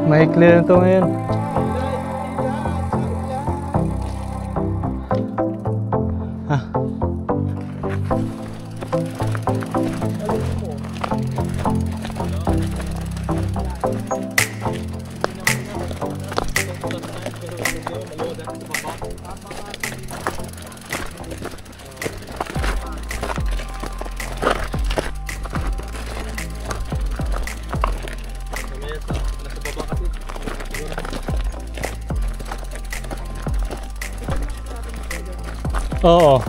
Maikli na ito ngayon. Ah. Oo.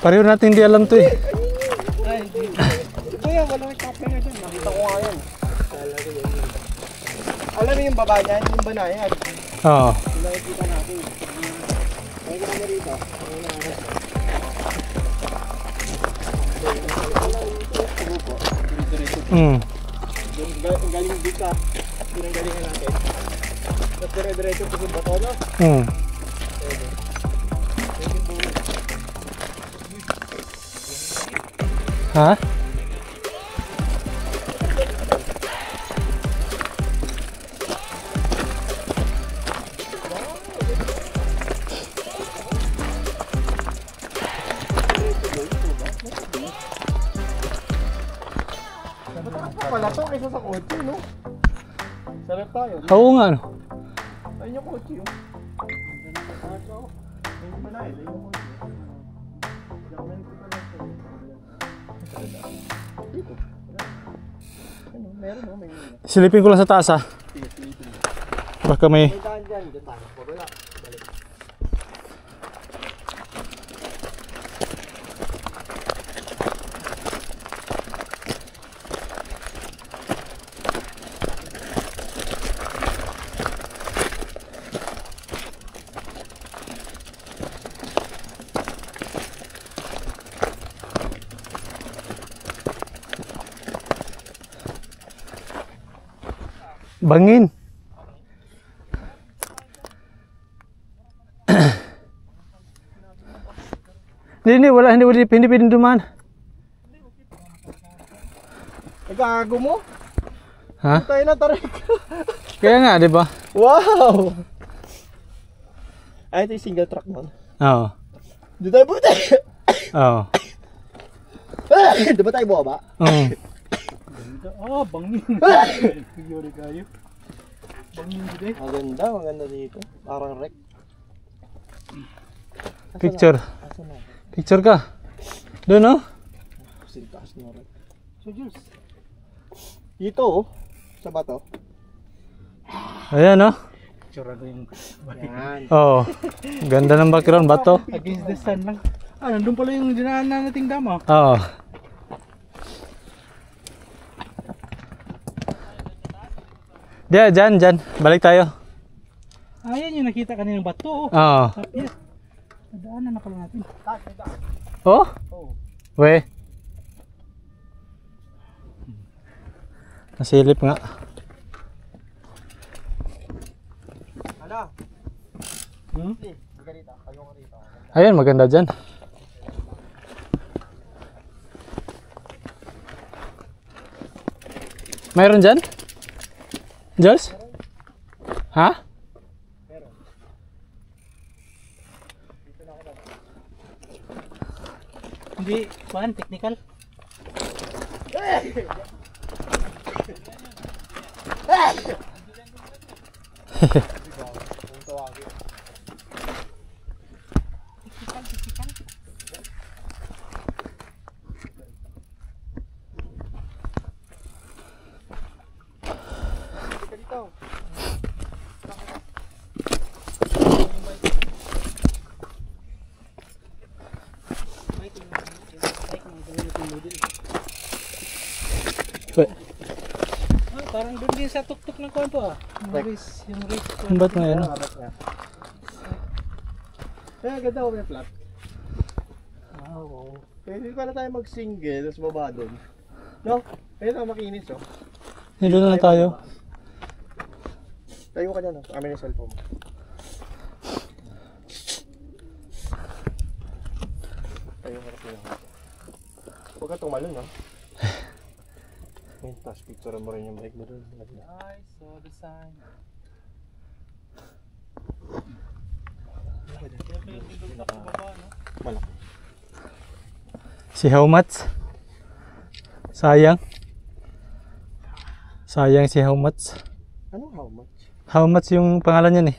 Pareho natin hindi alam to eh. Ay, hindi. Ito yan, walang kapya na dyan. Nakita ko nga yan. Alam mo yung baba niyan, yung banayan. Oo. Yung nakikita natin. Ay, kaya na rito. Galing dito. Pinanggalingan natin. Tapos dire-diretso po sa bato, no? Ha? Pala to kaysa sa kotse, no? Sarap tayo. Oo nga no. Ayun yung kotse, oh. Ayun ba na eh? Ayun yung kotse. Meron, no? May Silipin ko lang sa taas ha. Baka may... may daan dyan. Dyan tayo. Wala. Balik. Bangin. Hindi pwedeng dumaan. Nagkakago mo? Ha? Tayo na tarik. Kaya nga, di ba? Wow! Ay, ito yung single track nun. Oo. Doon tayo buti. Oo. Doon ba tayo bumaba? Oo. Ah, bangin. Yuri kayo. Bangin dito. Maganda dito. Parang wreck. Picture. Asan na? Picture ka. Doon no? Kasi taas na wreck. So, Jules. Dito, oh. Sa bato. Ayan no? Picture ano yung yan. Oo. Ganda ng background, bato. Against the sun lang. Ah, nandun pala yung dinaanan nating dama. Oo. Diyan. Balik tayo. Ayan yung nakita kaninang bato. Oo. Yes. Nadaanan na pala natin. Oh? Oo. We. Nasilip nga. Ano? Maganda rito. Ayan, maganda dyan. Mayroon dyan? Jules? Ha? Meron. Dito na ako. Hindi, kuan, technical. Parang doon din sa tuktok ng kwento ah. Yung race. Ba't ngayon? Kaya ganda ko may flat. Oo. Pwede pala tayo mag-single, tapos baba doon. No? Ayun na, makinis oh. Nilo na tayo. Tayo ka dyan oh. Amin yung cellphone mo. Tayo ka rin. Huwag ka tumalon no? Ayun, tapos picture mo rin yung bike mo doon. I saw the sign. Malaki. Si how much? Sayang. Sayang si how much. Anong how much? How much yung pangalan niyan eh.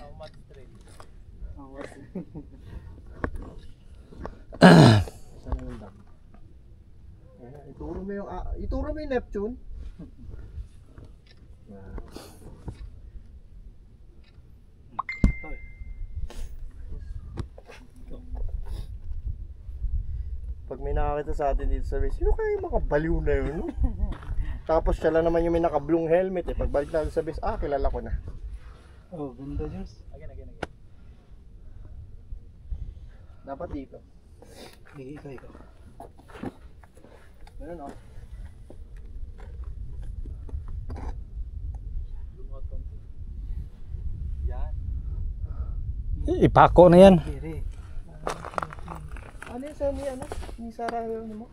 Saan yung dam? Ituro mo yung Neptune. Pag may nakakita sa atin dito sa base, sino kaya yung makabaliw na yun? Tapos siya lang naman yung may naka-blue helmet eh. Pagbalik natin sa base, kilala ko na. Oh, ganda Diyos. Again. Dapat dito. Ikaw. Ganun oh. Yan. Ipako na yan. Kiri. Ano yun sa ni Sarah yun mo?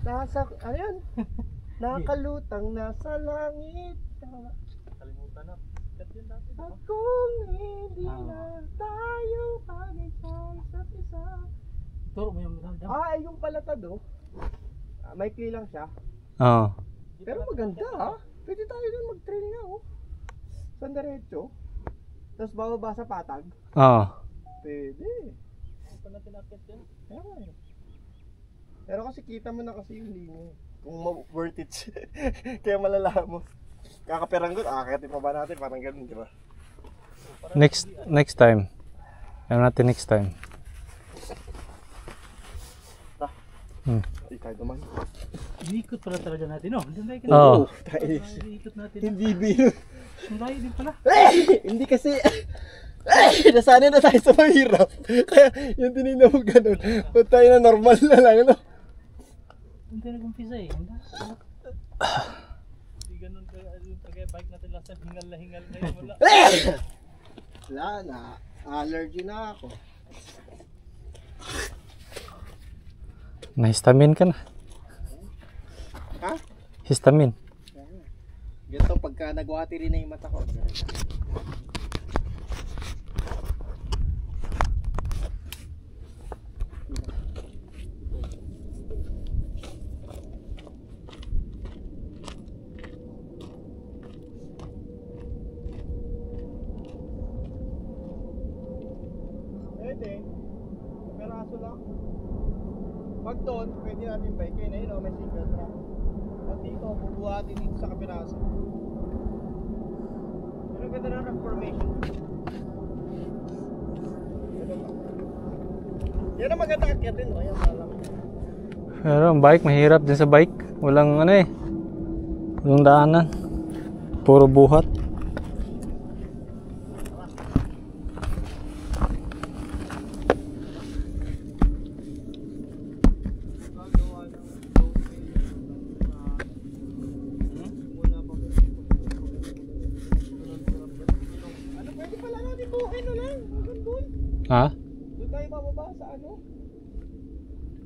Nasa, ano yan? Nakalutang nasa langit. Kalimutan na. Yan dati. At kung hindi na tayo isa't isa. Turo mo yung dam. Yung palatado. Maikli lang siya. Oo. Pero maganda ha. Pwede tayo dun mag-trail nga oh. San diretso. Tapos bababa sa patag. Oo. Pwede. Pa natin akit yan. Pero kasi kita mo na kasi yung linya. Kung worth it. Kaya malalaman mo. Kakaperanggot, akitin pa ba natin? Parang ganun, di ba? Next time. Ano natin next time? Ikaw naman. Iikot pala talaga natin, no? Oo. Iikot natin. Hindi bino. Ang layo din pala. Hindi kasi. Nasanay na tayo sa mahirap. Kaya yung tinignan mo ganun. Ba't tayo na normal na lang, ano? Hindi nag-umpisa eh. Hindi ganun kaya bike natin last time. Hingal na yun. Wala. Wala na. Allergy na ako. Na-histamine ka na. Ha? Histamine. Ganito pagka nagwati rin na yung mata ko. Pwede. Peraso lang. Pag doon, pwede natin bike. Kaya na yun, may single track. Pag dito, bubuhatin dito sa kapiraso. Pero ganda na ng formation. Yan ang maganda akyatin, no? Yan malam. Pero ang bike, mahirap din sa bike. Walang ano eh. Walang daanan. Puro buhat. Ha? Doon tayo bababa sa ano?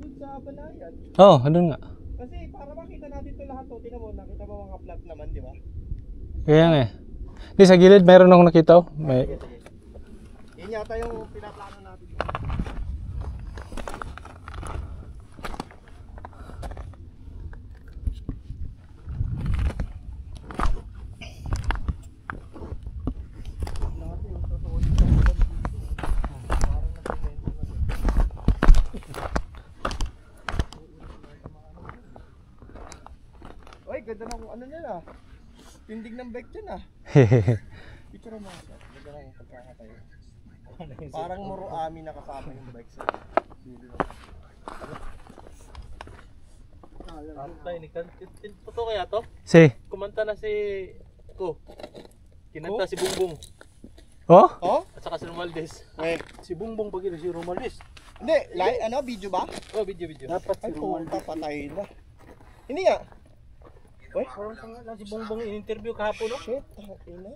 Doon sa Banayan. Oo, doon nga. Kasi para makita natin ito lahat to, tingnan mo, nakita mo mga flat naman, di ba? Kaya nga eh. Di sa gilid, meron akong nakita. May... Sige. Yan yata yung pinaplano natin. Oy, ganda na kung ano niya na. Tindig ng bike dyan ah. Picture mo siya. Ganda na yung pagkakatayo. Parang muro ami na kasama yung bike sa Antay ni kan. Totoo kaya to? Si. Kumanta na si ko. Kinanta si Bungbong Oh? Oh? at saka si Romualdez. Eh, Si Bungbong pag si Romualdez. hindi, video ba? Oh, video. Dapat si pumunta, patay na. Hindi nga. Uy, Parang tanga lang si Bungbong in-interview kahapon, no? shit, ina.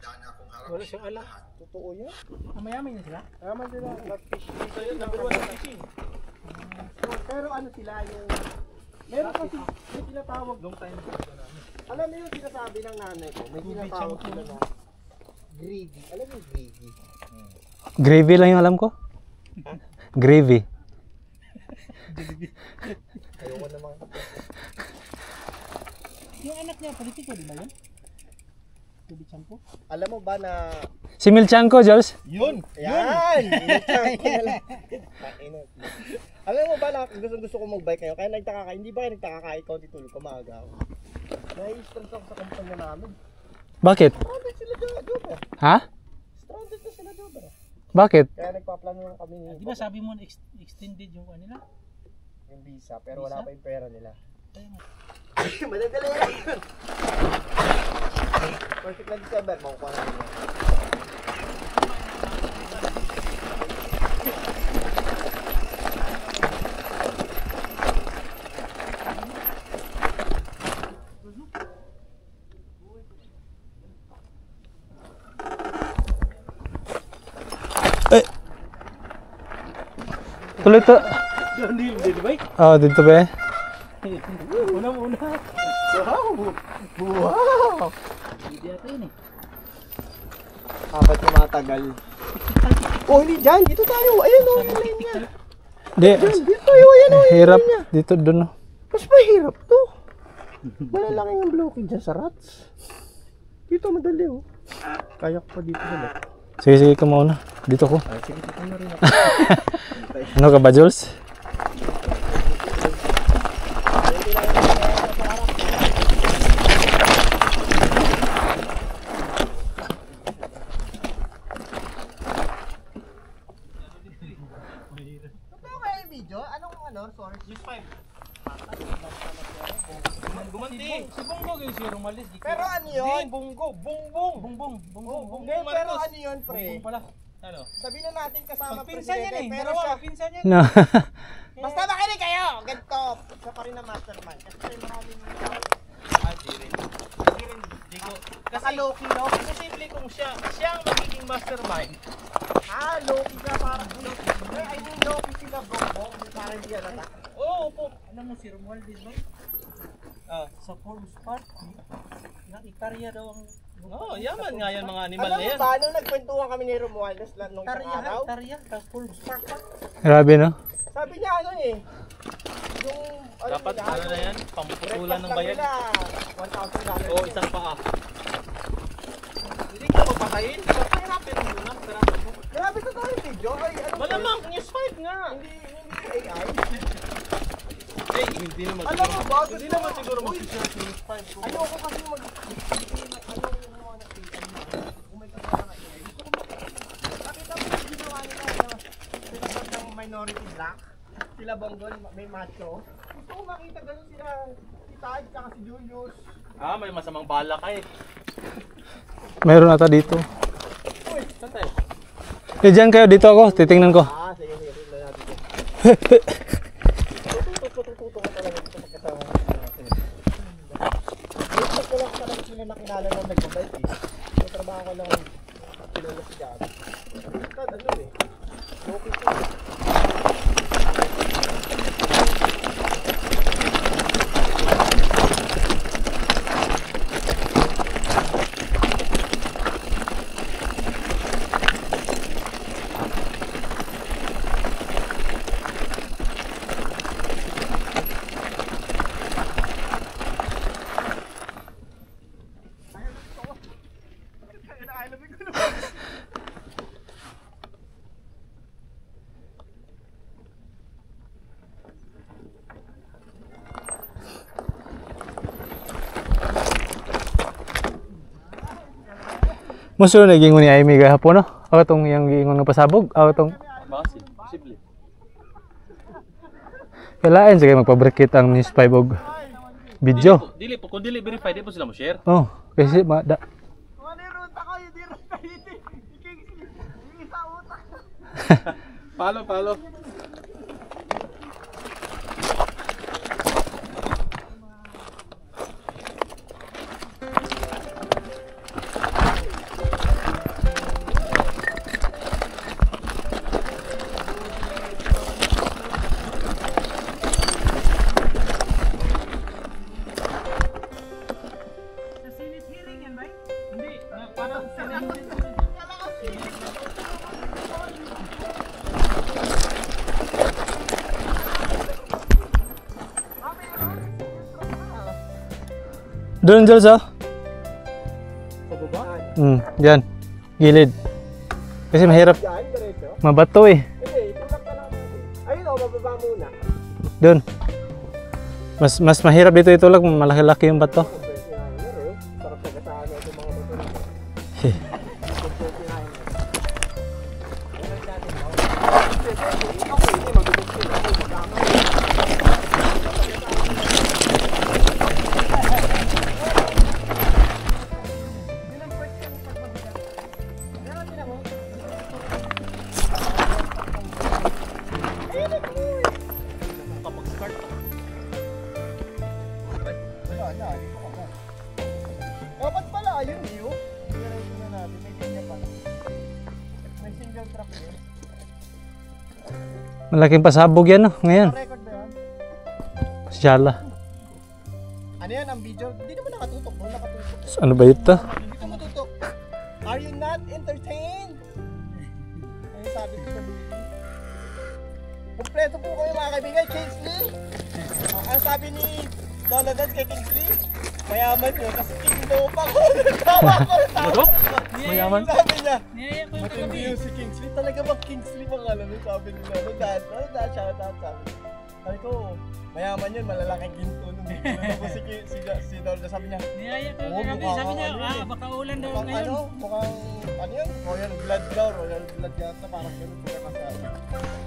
Wala siyang alam. Totoo yan. Mayaman na sila. Tama sila, nag-fish. Ito yun, number 1 na fishing. Pero ano sila yung... Meron kasi may tinatawag. Long time ago na namin. Alam mo yung sinasabi ng nanay ko, may tinatawag sila na greedy. Alam mo yung greedy? Gravy lang yung alam ko. Gravy. Ayoko naman. Yung anak niya, politiko, di ba yun? Bibi Champo? Alam mo ba na... Si Milchanko, Jules. Yun! Yan! Alam mo ba na gusto ko mag-bike ngayon? Kaya nagtaka ka, hindi ba kayo nagtaka ka ikaw dito tulog ka maaga ako? Nai-stress ako sa kumpanya namin. Bakit? Stranded sila doon. Ha? Stranded na sila doon. Bakit? Kaya nagpaplano lang kami ni... Di ba sabi mo extended yung kanila? Yung visa, pero wala pa yung pera nila. Kaya nga. Madadali lang. Perfect na December, makukuha na nila. Tuloy to. Hindi, di ba? Oh, dito ba? Una. Wow! Hindi ata yun eh. Apat tumatagal. Oh, hindi dyan. Dito tayo. Ayan o, yung line niya. Di. Dito tayo. Ayan o, yung Hirap. line niya. Dito, dun. Mas mahirap to. Malalaki yung blockade dyan sa rats. Dito madali oh. Kaya ko pa dito sa Sige, ka muna. Dito ko. sige, dito na rin ako. Ano ka ba, Jules? Totoo kaya yung video? Anong source? Just 5. Gumanti. Si Bongbong yung si Romualdez. Pero ano yun? Hindi, Bongbong. Hindi, pero ano yun, pre? Bongbong pala. Ano? Sabihin na natin kasama Magpinsan yan eh. pero Dalawa, siya... magpinsan yan. No. Basta makinig kayo! Ganito! Siya pa rin ang mastermind. Kasi maraming... Di ko. Kasi Naka-low-key, no? posible kung siya ang magiging mastermind. Low-key ka parang... I mean, low-key sila bongbong. Parang hindi alata. Oo po. Alam mo si Romualdez ba? Sa Forbes Park. Ikarya daw ang... Oo, yaman nga yan mga animal Alam na mo yan. ba, nung nagkwentuhan kami ni Romualdez nung isang araw, Tarya. Sa Forbes Park. Grabe, no? sabi niya ano eh, yung... Dapat ano na yan? Pamputulan ng bayan. $1,000. Oo, isang paa. Hindi ka papatayin. Pahirapin mo muna. Pahirapin mo. Grabe to tayo video. Ay, ano Malamang, news 5 nga. Hindi AI. Eh, hindi naman Alam mo ba? Hindi naman siguro mag-share sa news 5. Ayoko kasi mag... Nakita mo yung ginawa nila, pinasad ng minority black. Sila Bonggol, may macho. Gusto ko makita ganun sila, si Tad, saka si Julius. May masamang bala ka eh. Mayroon ata dito. Uy, Saan tayo? Eh, dyan kayo. Dito ako. Titingnan ko. sige, rin na natin yun. Tututo ko talaga dito magkasama. Facebook ko lang talaga sila nakilala na nagbabike eh. May trabaho ko lang kilala si Gabby. Tad, ano eh. Okay ko. Muso na gingon ni Aimee gahapon, no? Ako tong yang gingon ng pasabog. Ako tong Basil. Posible. kailain sige magpabrikit ang News 5 og Video. Dili po, kung dili verify, di po sila mo share. Oh, kasi Ano yung ruta kayo? Di ruta dito. Hindi sa utak. Palo. Doon, Jules, oh. Pababa? Diyan. Gilid. Kasi mahirap. Yan, diretso. Mabato eh. Hindi, tulak ka lang. Ayun o, bababa muna. Doon. Mas mahirap dito itulak, malaki-laki yung bato. Sarap sa kasama itong mga motor. Dapat pala, ayun yun. Diretso na natin, may ganyan pala. May single track yun. Malaking pasabog yan, oh, ngayon. Record ba yan? Siyala. Ano yan ang video? Hindi naman nakatutok. Wala nakatutok. Ano ba ito? Hindi ko matutok. Are you not entertained? Ayun sabi ko sa movie. Kompleto po kayo mga kaibigan. Kingsley. Ang sabi ni Donovan kay Kingsley, mayaman yun kasi King Lopa ko. Tawa ko. Mayaman? Sabi niya, matindi yun si Kingsley. Talaga bang Kingsley pangalan yun? Sabi nila. Nagdaan, shout out sabi. Sabi ko, mayaman yun, malalaking ginto nun. Tinanong ko si Dolda, sabi niya, Niyaya ko Oo, kagabi, mukha sabi niya, kang ano eh. baka ulan daw mukhang ngayon. ano yun? Royal blood daw, royal blood yata, parang ganun sila kasabi.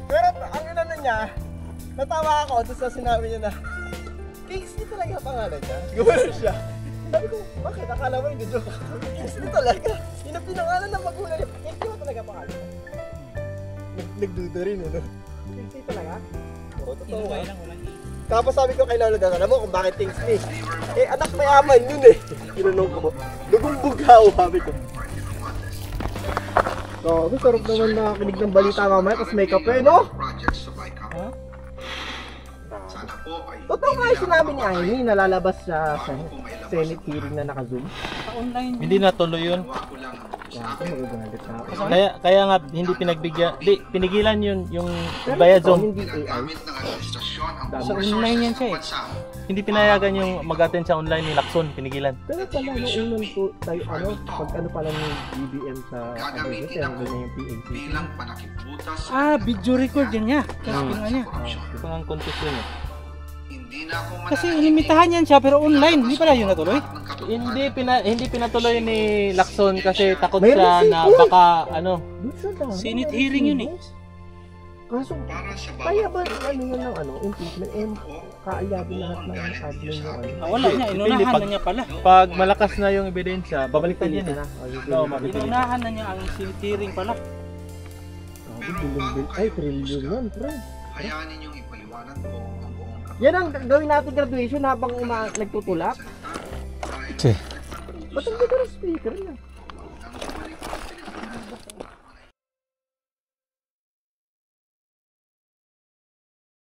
Pero ang inano niya, natawa ako doon sa sinabi niya na, Kingsley talaga pangalan niya. Gawin siya. Sabi ko, bakit? Akala mo yung joke ako. Kingsley talaga. Yun ang pinangalan ng magulang niya. Kingsley mo talaga pangalan niya. Nagdudo rin, ano? Kingsley talaga? Oo, totoo. Inuway lang, walang Tapos sabi ko kay Lolo Dan, alam mo kung bakit Kingsley? Eh, anak mayaman yun eh. Tinanong ko, lugong bugaw, sabi ko. So, sarap naman nakakinig ng balita mamaya, tapos may kape, no? Totoo nga yung sinabi ni Amy, nalalabas siya sa Senate hearing na naka-zoom. sa online. Hindi natuloy yun. Yan, ako magagalit na ako. Kaya nga hindi pinagbigyan, pinigilan yun yung bayad Pero zone. hindi AI. Sa online yan siya eh. Hindi pinayagan yung mag-attend sa online ni Lacson, pinigilan. Pero pala nung unang tayo, pag ano pala ng BBM sa Abuja, kaya doon na yung PAC. Video record yan niya. Tapos kinuha niya. Ito ang contest yun eh. Kasi inimitahan yan siya pero online. Hindi pala yun natuloy. Hindi pinatuloy ni Lacson kasi takot May siya na receipt baka ano. Senate hearing yun eh. Kaso, kaya ba ano yun ng impeachment? Kaayagin lahat ng admin yung Wala niya, inunahan na niya pala. Pag malakas na yung ebidensya, babalikan yan eh. Oo, mabilis. Inunahan na niya ang Senate hearing pala. Ay, trillion yan, pre. Hayaanin niyong ipaliwanag ko ang buong Yan ang gawin natin graduation habang nagtutulak. Che. Ba't ang ganda ng speaker niya?